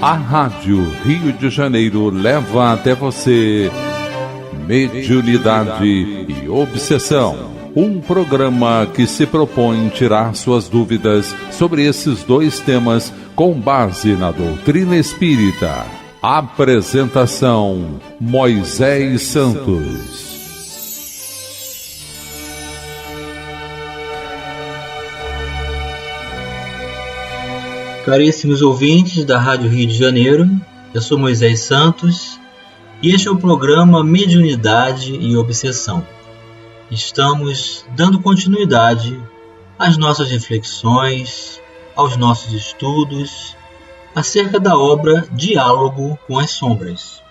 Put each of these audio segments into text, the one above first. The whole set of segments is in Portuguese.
A Rádio Rio de Janeiro leva até você Mediunidade e Obsessão, um programa que se propõe tirar suas dúvidas sobre esses dois temas com base na doutrina espírita. Apresentação: Moisés Santos. Caríssimos ouvintes da Rádio Rio de Janeiro, eu sou Moisés Santos e este é o programa Mediunidade e Obsessão. Estamos dando continuidade às nossas reflexões, aos nossos estudos acerca da obra Diálogo com as Sombras.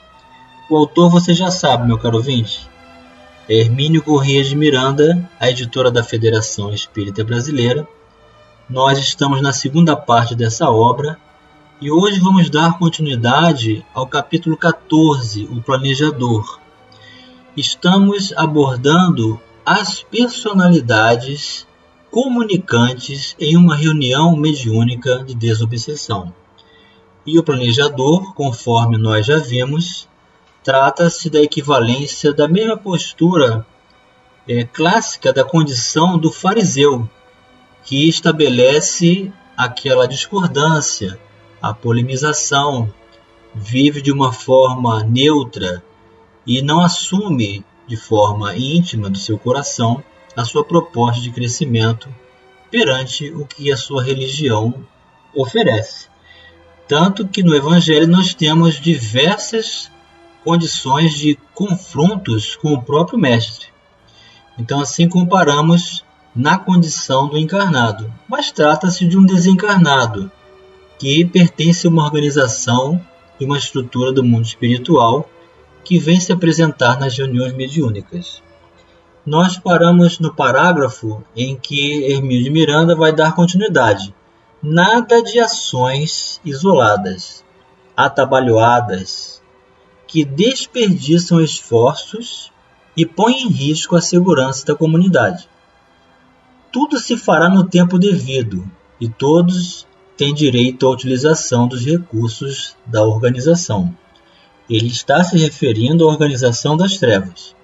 O autor você já sabe, meu caro ouvinte, é Hermínio Corrêa de Miranda, a editora da Federação Espírita Brasileira. Nós estamos na segunda parte dessa obra e hoje vamos dar continuidade ao capítulo 14, o Planejador. Estamos abordando as personalidades comunicantes em uma reunião mediúnica de desobsessão. E o Planejador, conforme nós já vimos, trata-se da equivalência da mesma postura clássica da condição do fariseu, que estabelece aquela discordância, a polemização, vive de uma forma neutra e não assume de forma íntima do seu coração a sua proposta de crescimento perante o que a sua religião oferece. Tanto que no Evangelho nós temos diversas condições de confrontos com o próprio Mestre. Então assim comparamos na condição do encarnado, mas trata-se de um desencarnado que pertence a uma organização e uma estrutura do mundo espiritual que vem se apresentar nas reuniões mediúnicas. Nós paramos no parágrafo em que Hermínio de Miranda vai dar continuidade. Nada de ações isoladas, atabalhoadas, que desperdiçam esforços e põem em risco a segurança da comunidade. Tudo se fará no tempo devido e todos têm direito à utilização dos recursos da organização. Ele está se referindo à organização das trevas.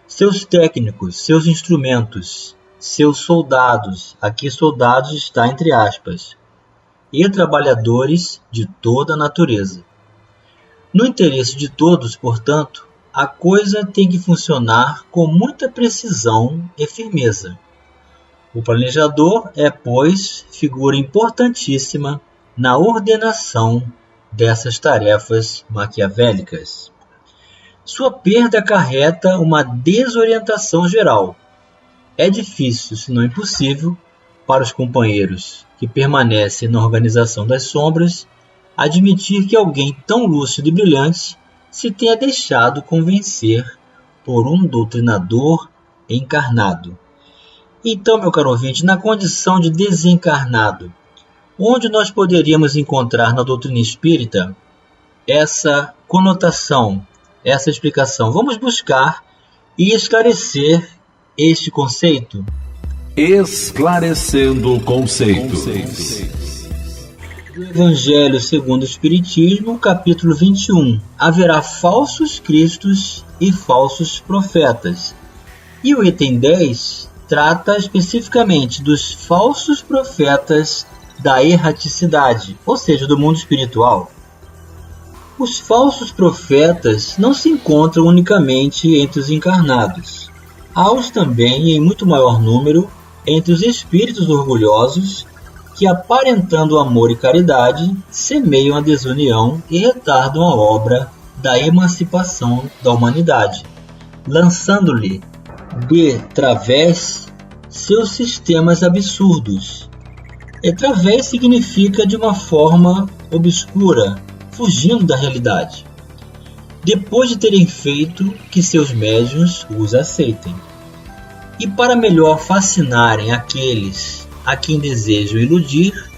Seus técnicos, seus instrumentos, seus soldados, aqui soldados está entre aspas, e trabalhadores de toda a natureza. No interesse de todos, portanto, a coisa tem que funcionar com muita precisão e firmeza. O planejador é, pois, figura importantíssima na ordenação dessas tarefas maquiavélicas. Sua perda acarreta uma desorientação geral. É difícil, se não impossível, para os companheiros que permanecem na organização das sombras admitir que alguém tão lúcido e brilhante se tenha deixado convencer por um doutrinador encarnado. Então, meu caro ouvinte, na condição de desencarnado, onde nós poderíamos encontrar na doutrina espírita essa conotação, essa explicação? Vamos buscar e esclarecer este conceito. Esclarecendo conceitos. Do Evangelho segundo o Espiritismo, capítulo 21. Haverá falsos cristos e falsos profetas. E o item 10 trata especificamente dos falsos profetas da erraticidade, ou seja, do mundo espiritual. Os falsos profetas não se encontram unicamente entre os encarnados. Há-os também, em muito maior número, entre os espíritos orgulhosos que, aparentando amor e caridade, semeiam a desunião e retardam a obra da emancipação da humanidade, lançando-lhe de través seus sistemas absurdos. E través significa de uma forma obscura, fugindo da realidade, depois de terem feito que seus médiuns os aceitem. E para melhor fascinarem aqueles a quem desejam iludir,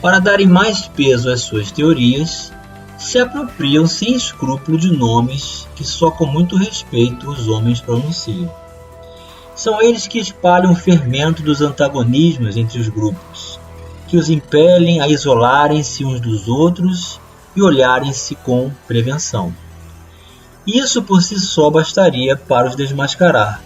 para darem mais peso às suas teorias, se apropriam sem escrúpulo de nomes que só com muito respeito os homens pronunciam. São eles que espalham o fermento dos antagonismos entre os grupos, que os impelem a isolarem-se uns dos outros e olharem-se com prevenção. Isso por si só bastaria para os desmascarar,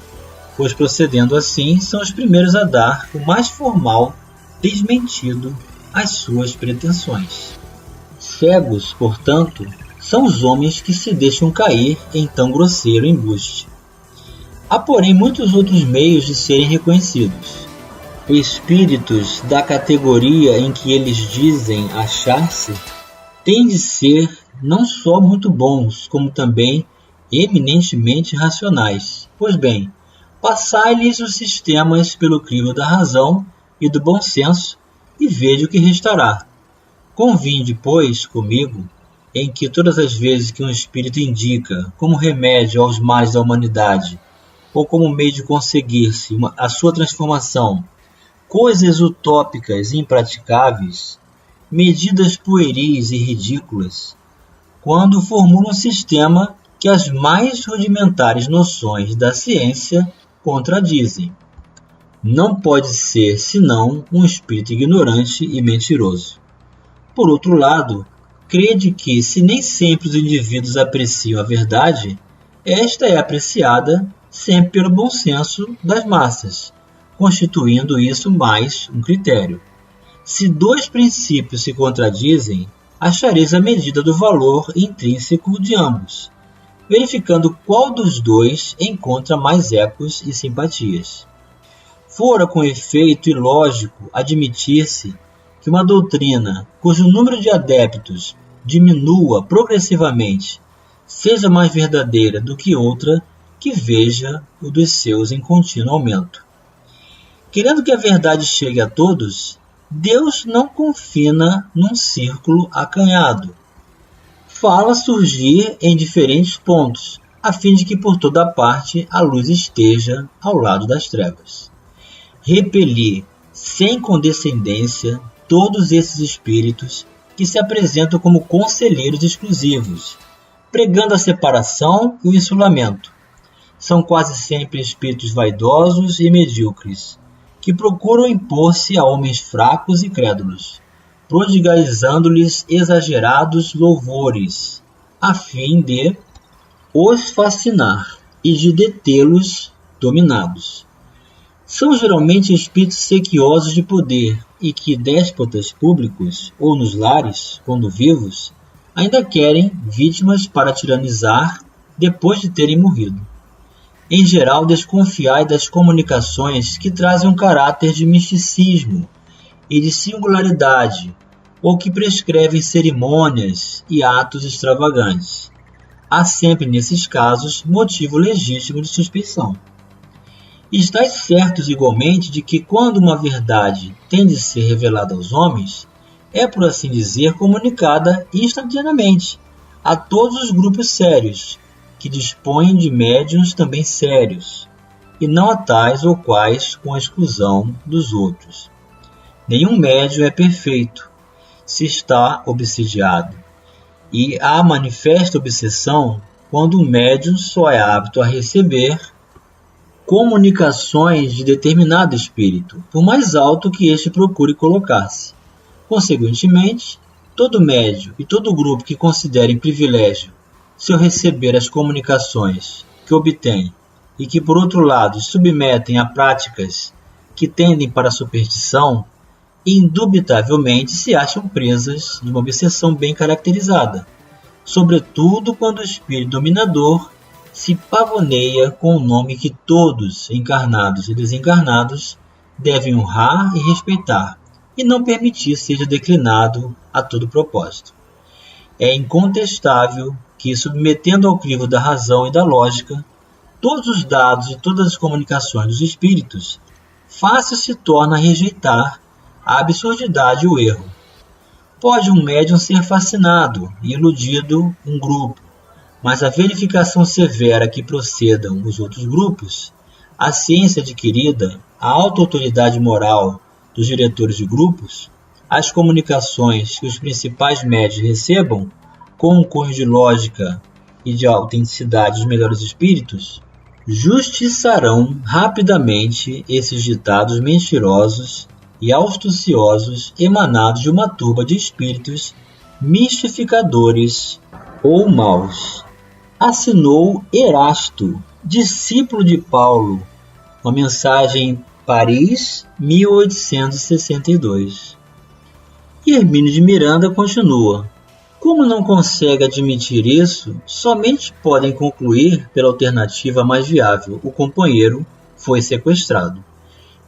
pois procedendo assim são os primeiros a dar o mais formal desmentido às suas pretensões. Cegos, portanto, são os homens que se deixam cair em tão grosseiro embuste. Há, porém, muitos outros meios de serem reconhecidos. Espíritos da categoria em que eles dizem achar-se têm de ser não só muito bons, como também eminentemente racionais. Pois bem, passai-lhes os sistemas pelo crivo da razão e do bom senso e veja o que restará. Convinde, pois, comigo, em que todas as vezes que um espírito indica como remédio aos males da humanidade ou como meio de conseguir-se a sua transformação, coisas utópicas e impraticáveis, medidas pueris e ridículas, quando formula um sistema que as mais rudimentares noções da ciência contradizem. Não pode ser senão um espírito ignorante e mentiroso. Por outro lado, crede que, se nem sempre os indivíduos apreciam a verdade, esta é apreciada sempre pelo bom senso das massas, constituindo isso mais um critério. Se dois princípios se contradizem, achareis a medida do valor intrínseco de ambos, verificando qual dos dois encontra mais ecos e simpatias. Fora com efeito ilógico admitir-se que uma doutrina cujo número de adeptos diminua progressivamente seja mais verdadeira do que outra que veja o dos seus em contínuo aumento. Querendo que a verdade chegue a todos, Deus não confina num círculo acanhado. Fala surgir em diferentes pontos, a fim de que por toda parte a luz esteja ao lado das trevas. Repelir, sem condescendência, todos esses espíritos que se apresentam como conselheiros exclusivos, pregando a separação e o isolamento. São quase sempre espíritos vaidosos e medíocres, que procuram impor-se a homens fracos e crédulos, prodigalizando-lhes exagerados louvores, a fim de os fascinar e de detê-los dominados. São geralmente espíritos sequiosos de poder e que déspotas públicos, ou nos lares, quando vivos, ainda querem vítimas para tiranizar depois de terem morrido. Em geral, desconfiai das comunicações que trazem um caráter de misticismo e de singularidade, ou que prescrevem cerimônias e atos extravagantes. Há sempre, nesses casos, motivo legítimo de suspeição. Estais certos igualmente de que, quando uma verdade tem de ser revelada aos homens, é, por assim dizer, comunicada instantaneamente a todos os grupos sérios, que dispõem de médiuns também sérios, e não a tais ou quais com a exclusão dos outros. Nenhum médium é perfeito, se está obsidiado, e há manifesta obsessão quando o médium só é apto a receber comunicações de determinado espírito, por mais alto que este procure colocar-se. Consequentemente, todo médium e todo grupo que considerem privilégio se eu receber as comunicações que obtém e que, por outro lado, submetem a práticas que tendem para a superstição, indubitavelmente se acham presas de uma obsessão bem caracterizada, sobretudo quando o espírito dominador se pavoneia com o nome que todos, encarnados e desencarnados, devem honrar e respeitar, e não permitir seja declinado a todo propósito. É incontestável que, submetendo ao crivo da razão e da lógica todos os dados e todas as comunicações dos espíritos, fácil se torna rejeitar a absurdidade e o erro. Pode um médium ser fascinado e iludido um grupo, mas a verificação severa que procedam os outros grupos, a ciência adquirida, a alta autoridade moral dos diretores de grupos, as comunicações que os principais médios recebam, com um cunho de lógica e de autenticidade dos melhores espíritos, justiçarão rapidamente esses ditados mentirosos e astuciosos emanados de uma turba de espíritos mistificadores ou maus. Assinou Erasto, discípulo de Paulo, uma mensagem em Paris, 1862. E Hermínio de Miranda continua: como não consegue admitir isso, somente podem concluir pela alternativa mais viável: o companheiro foi sequestrado,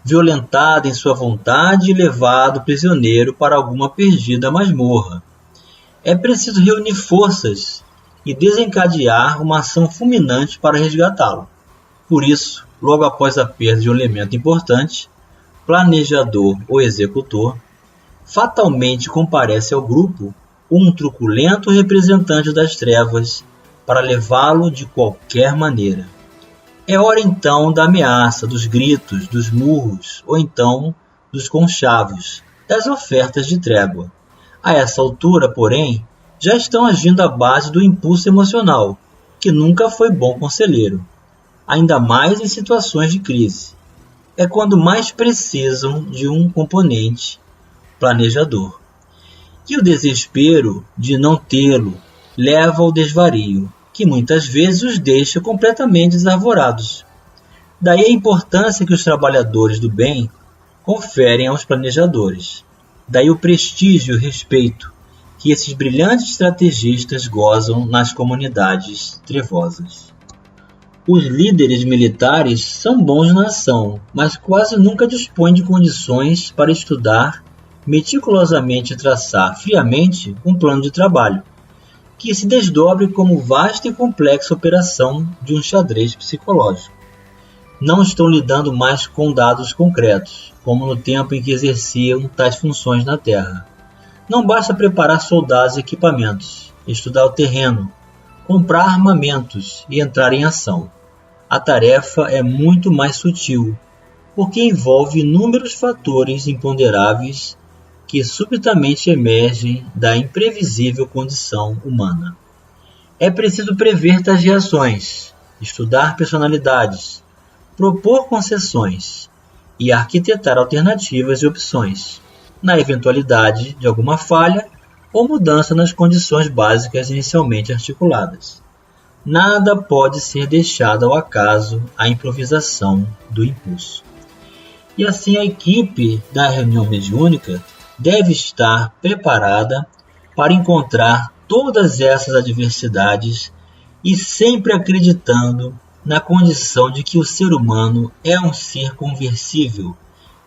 violentado em sua vontade e levado prisioneiro para alguma perdida masmorra. É preciso reunir forças e desencadear uma ação fulminante para resgatá-lo. Por isso, logo após a perda de um elemento importante, planejador ou executor, fatalmente comparece ao grupo um truculento representante das trevas para levá-lo de qualquer maneira. É hora então da ameaça, dos gritos, dos murros, ou então dos conchavos, das ofertas de trégua. A essa altura, porém, já estão agindo à base do impulso emocional, que nunca foi bom conselheiro, ainda mais em situações de crise. É quando mais precisam de um componente planejador. E o desespero de não tê-lo leva ao desvario, que muitas vezes os deixa completamente desarvorados. Daí a importância que os trabalhadores do bem conferem aos planejadores. Daí o prestígio e o respeito que esses brilhantes estrategistas gozam nas comunidades trevosas. Os líderes militares são bons na ação, mas quase nunca dispõem de condições para estudar meticulosamente e traçar friamente um plano de trabalho, que se desdobre como vasta e complexa operação de um xadrez psicológico. Não estão lidando mais com dados concretos, como no tempo em que exerciam tais funções na Terra. Não basta preparar soldados e equipamentos, estudar o terreno, comprar armamentos e entrar em ação. A tarefa é muito mais sutil, porque envolve inúmeros fatores imponderáveis que subitamente emergem da imprevisível condição humana. É preciso prever tais reações, estudar personalidades, propor concessões e arquitetar alternativas e opções, na eventualidade de alguma falha ou mudança nas condições básicas inicialmente articuladas. Nada pode ser deixado ao acaso, à improvisação do impulso. E assim a equipe da reunião mediúnica deve estar preparada para encontrar todas essas adversidades e sempre acreditando na condição de que o ser humano é um ser conversível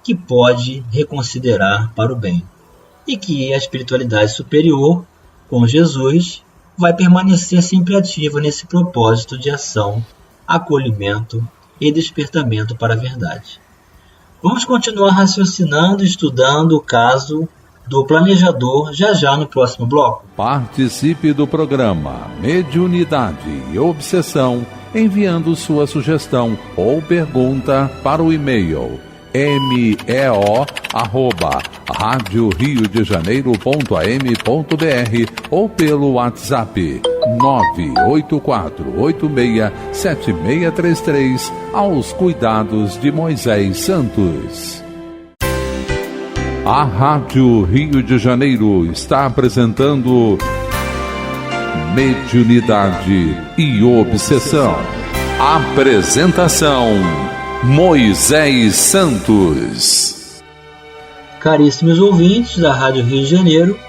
que pode reconsiderar para o bem e que a espiritualidade superior, com Jesus, vai permanecer sempre ativa nesse propósito de ação, acolhimento e despertamento para a verdade. Vamos continuar raciocinando e estudando o caso do planejador já no próximo bloco. Participe do programa Mediunidade e Obsessão enviando sua sugestão ou pergunta para o e-mail meo@radioriodejaneiro.am.br ou pelo WhatsApp 984867633 aos cuidados de Moisés Santos. A Rádio Rio de Janeiro está apresentando Mediunidade e Obsessão. Apresentação Moisés Santos. Caríssimos ouvintes da Rádio Rio de Janeiro,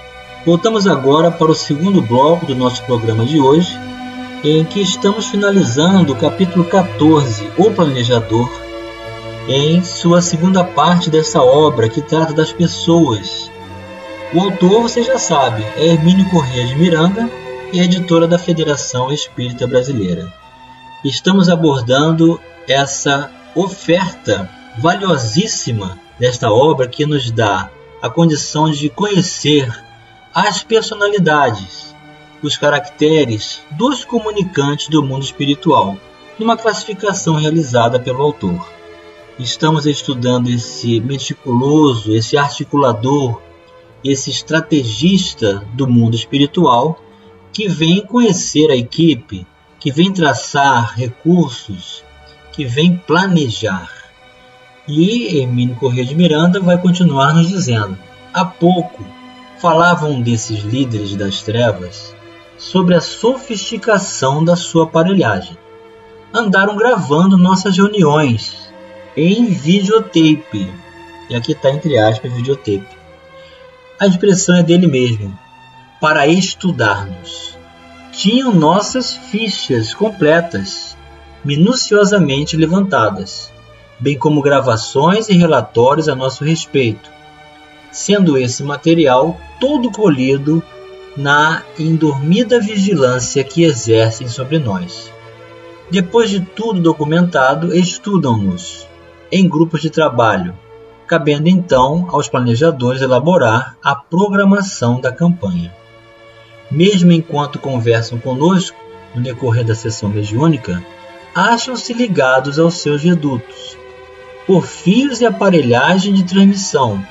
voltamos agora para o segundo bloco do nosso programa de hoje, em que estamos finalizando o capítulo 14, O Planejador, em sua segunda parte dessa obra que trata das pessoas. O autor, você já sabe, é Hermínio Corrêa de Miranda e é editora da Federação Espírita Brasileira. Estamos abordando essa oferta valiosíssima desta obra que nos dá a condição de conhecer as personalidades, os caracteres dos comunicantes do mundo espiritual, numa classificação realizada pelo autor. Estamos estudando esse meticuloso, esse articulador, esse estrategista do mundo espiritual que vem conhecer a equipe, que vem traçar recursos, que vem planejar. E Hermínio Corrêa de Miranda vai continuar nos dizendo: há pouco falavam desses líderes das trevas sobre a sofisticação da sua aparelhagem. Andaram gravando nossas reuniões em videotape. E aqui está entre aspas videotape. A expressão é dele mesmo. Para estudar-nos. Tinham nossas fichas completas, minuciosamente levantadas, bem como gravações e relatórios a nosso respeito, sendo esse material todo colhido na indormida vigilância que exercem sobre nós. Depois de tudo documentado, estudam-nos em grupos de trabalho, cabendo então aos planejadores elaborar a programação da campanha. Mesmo enquanto conversam conosco, no decorrer da sessão mediúnica, acham-se ligados aos seus redutos, por fios e aparelhagem de transmissão,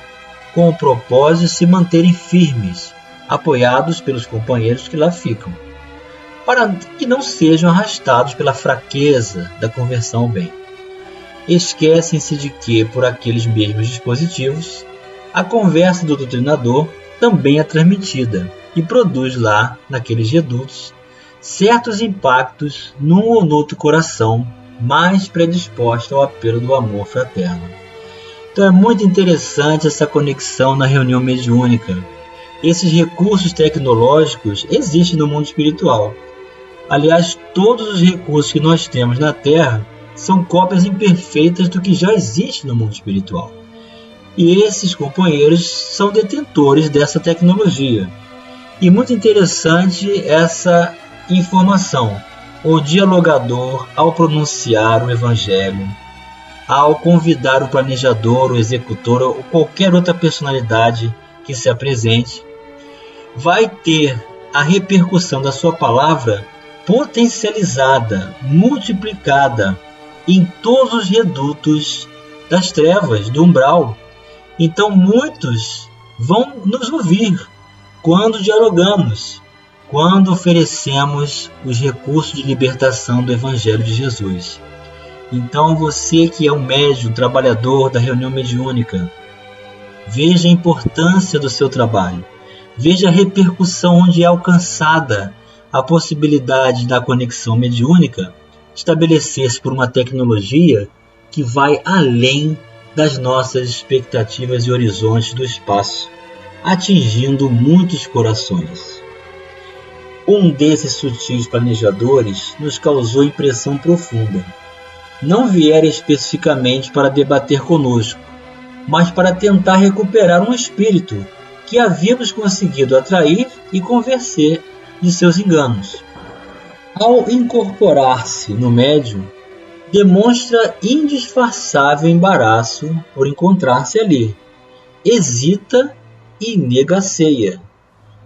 com o propósito de se manterem firmes, apoiados pelos companheiros que lá ficam, para que não sejam arrastados pela fraqueza da conversão ao bem. Esquecem-se de que, por aqueles mesmos dispositivos, a conversa do doutrinador também é transmitida e produz lá, naqueles redutos, certos impactos num ou noutro coração mais predisposto ao apelo do amor fraterno. Então é muito interessante essa conexão na reunião mediúnica. Esses recursos tecnológicos existem no mundo espiritual. Aliás, todos os recursos que nós temos na Terra são cópias imperfeitas do que já existe no mundo espiritual. E esses companheiros são detentores dessa tecnologia. E muito interessante essa informação. O dialogador, ao pronunciar o Evangelho, ao convidar o planejador, o executor ou qualquer outra personalidade que se apresente, vai ter a repercussão da sua palavra potencializada, multiplicada em todos os redutos das trevas, do umbral. Então muitos vão nos ouvir quando dialogamos, quando oferecemos os recursos de libertação do Evangelho de Jesus. Então você que é um médium, trabalhador da reunião mediúnica, veja a importância do seu trabalho, veja a repercussão onde é alcançada a possibilidade da conexão mediúnica estabelecer-se por uma tecnologia que vai além das nossas expectativas e horizontes do espaço, atingindo muitos corações. Um desses sutis planejadores nos causou impressão profunda. Não viera especificamente para debater conosco, mas para tentar recuperar um espírito que havíamos conseguido atrair e convencer de seus enganos. Ao incorporar-se no médium, demonstra indisfarçável embaraço por encontrar-se ali. Hesita e negaceia,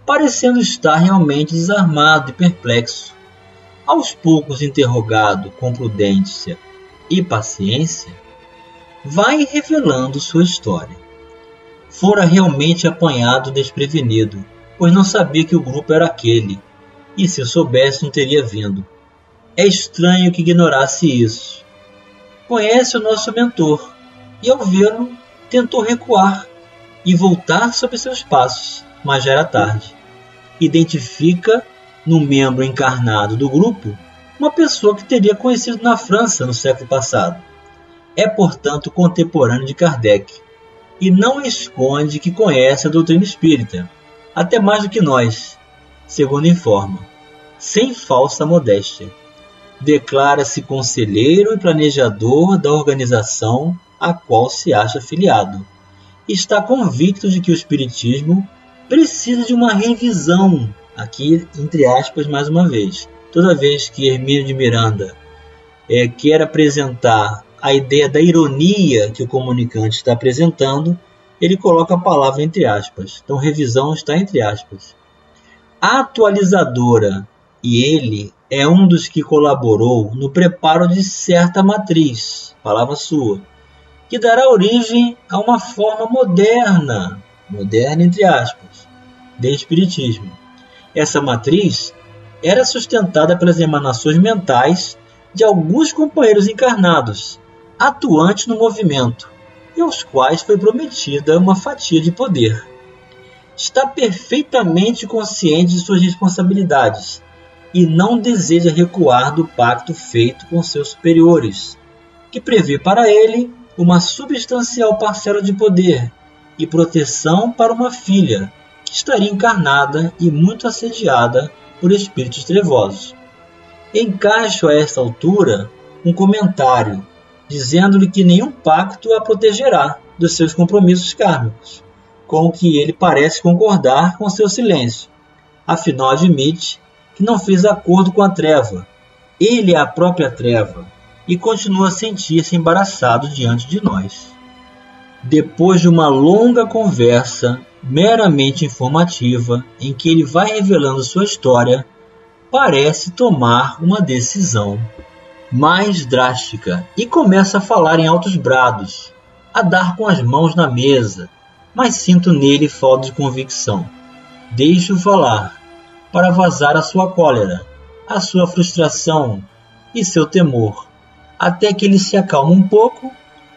parecendo estar realmente desarmado e perplexo. Aos poucos interrogado com prudência e paciência, vai revelando sua história. Fora realmente apanhado desprevenido, pois não sabia que o grupo era aquele, e se soubesse não teria vindo. É estranho que ignorasse isso. Conhece o nosso mentor, e ao vê-lo tentou recuar e voltar sobre seus passos, mas já era tarde. Identifica no membro encarnado do grupo uma pessoa que teria conhecido na França no século passado. É, portanto, contemporâneo de Kardec, e não esconde que conhece a doutrina espírita, até mais do que nós, segundo informa, sem falsa modéstia. Declara-se conselheiro e planejador da organização a qual se acha afiliado. Está convicto de que o espiritismo precisa de uma revisão, aqui entre aspas mais uma vez. Toda vez que Hermínio de Miranda quer apresentar a ideia da ironia que o comunicante está apresentando, ele coloca a palavra entre aspas. Então revisão está entre aspas. Atualizadora, e ele é um dos que colaborou no preparo de certa matriz, palavra sua, que dará origem a uma forma moderna entre aspas, de espiritismo. Essa matriz era sustentada pelas emanações mentais de alguns companheiros encarnados, atuantes no movimento, e aos quais foi prometida uma fatia de poder. está perfeitamente consciente de suas responsabilidades e não deseja recuar do pacto feito com seus superiores, que prevê para ele uma substancial parcela de poder e proteção para uma filha que estaria encarnada e muito assediada por espíritos trevosos. Encaixo a esta altura um comentário dizendo-lhe que nenhum pacto a protegerá dos seus compromissos kármicos, com o que ele parece concordar com seu silêncio. Afinal, admite que não fez acordo com a treva. Ele é a própria treva e continua a sentir-se embaraçado diante de nós. Depois de uma longa conversa, meramente informativa, em que ele vai revelando sua história, parece tomar uma decisão mais drástica e começa a falar em altos brados, a dar com as mãos na mesa, mas sinto nele falta de convicção. Deixo-o falar, para vazar a sua cólera, a sua frustração e seu temor, até que ele se acalma um pouco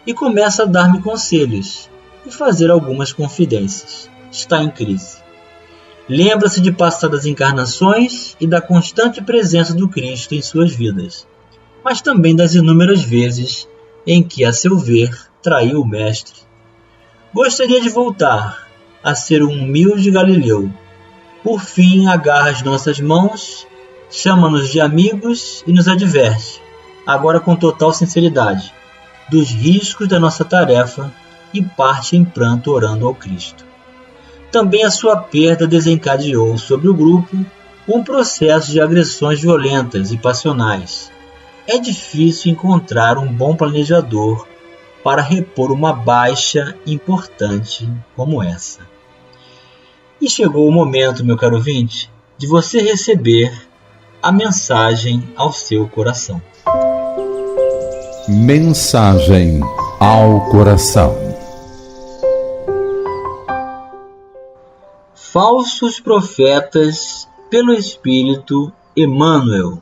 e começa a dar-me conselhos e fazer algumas confidências. Está em crise. Lembra-se de passadas encarnações e da constante presença do Cristo em suas vidas, mas também das inúmeras vezes em que, a seu ver, traiu o Mestre. Gostaria de voltar a ser um humilde Galileu. Por fim, agarra as nossas mãos, chama-nos de amigos e nos adverte, agora com total sinceridade, dos riscos da nossa tarefa e parte em pranto orando ao Cristo. Também a sua perda desencadeou sobre o grupo um processo de agressões violentas e passionais. É difícil encontrar um bom planejador para repor uma baixa importante como essa. E chegou o momento, meu caro ouvinte, de você receber a mensagem ao seu coração. Mensagem ao coração. Falsos profetas pelo Espírito Emmanuel.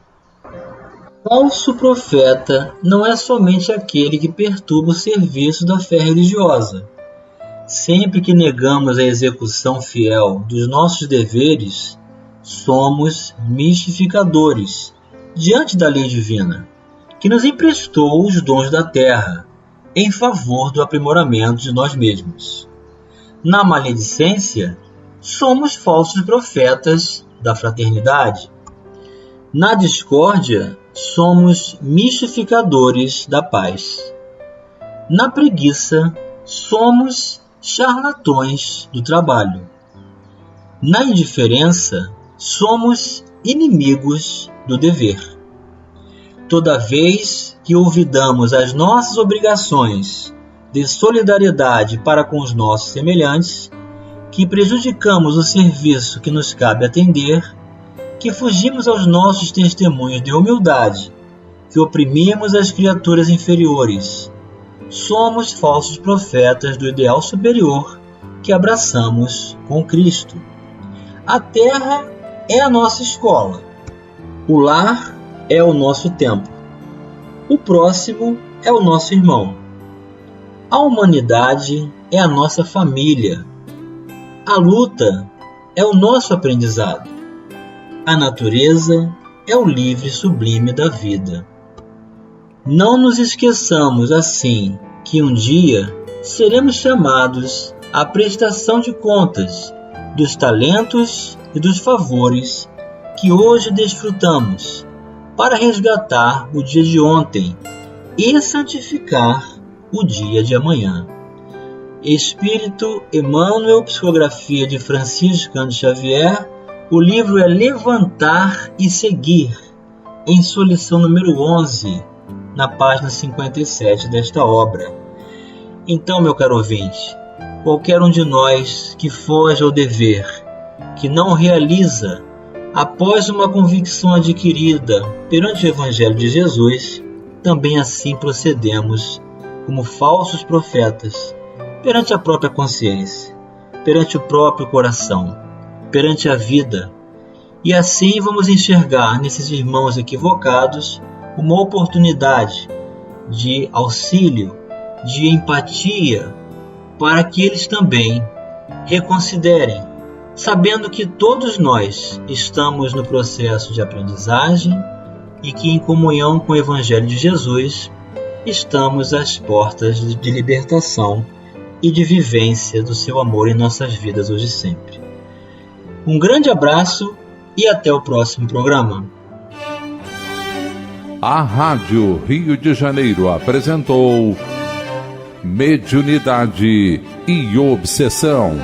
Falso profeta não é somente aquele que perturba o serviço da fé religiosa. Sempre que negamos a execução fiel dos nossos deveres, somos mistificadores diante da lei divina, que nos emprestou os dons da terra, em favor do aprimoramento de nós mesmos. Na maledicência, somos falsos profetas da fraternidade. Na discórdia, somos mistificadores da paz. Na preguiça, somos charlatões do trabalho. Na indiferença, somos inimigos do dever. Toda vez que olvidamos as nossas obrigações de solidariedade para com os nossos semelhantes, que prejudicamos o serviço que nos cabe atender, que fugimos aos nossos testemunhos de humildade, que oprimimos as criaturas inferiores, somos falsos profetas do ideal superior que abraçamos com Cristo. A terra é a nossa escola, o lar é o nosso templo, o próximo é o nosso irmão, a humanidade é a nossa família, a luta é o nosso aprendizado, a natureza é o livre sublime da vida. Não nos esqueçamos, assim, que um dia seremos chamados à prestação de contas dos talentos e dos favores que hoje desfrutamos para resgatar o dia de ontem e santificar o dia de amanhã. Espírito Emmanuel, psicografia de Francisco Cândido Xavier. O livro é Levantar e Seguir, em sua lição número 11, na página 57 desta obra. Então, meu caro ouvinte, qualquer um de nós que foge ao dever, que não realiza após uma convicção adquirida perante o Evangelho de Jesus, também assim procedemos como falsos profetas perante a própria consciência, perante o próprio coração, perante a vida, e assim vamos enxergar nesses irmãos equivocados uma oportunidade de auxílio, de empatia, para que eles também reconsiderem sabendo que todos nós estamos no processo de aprendizagem e que, em comunhão com o Evangelho de Jesus, estamos às portas de libertação e de vivência do seu amor em nossas vidas hoje e sempre. Um grande abraço e até o próximo programa. A Rádio Rio de Janeiro apresentou Mediunidade e Obsessão.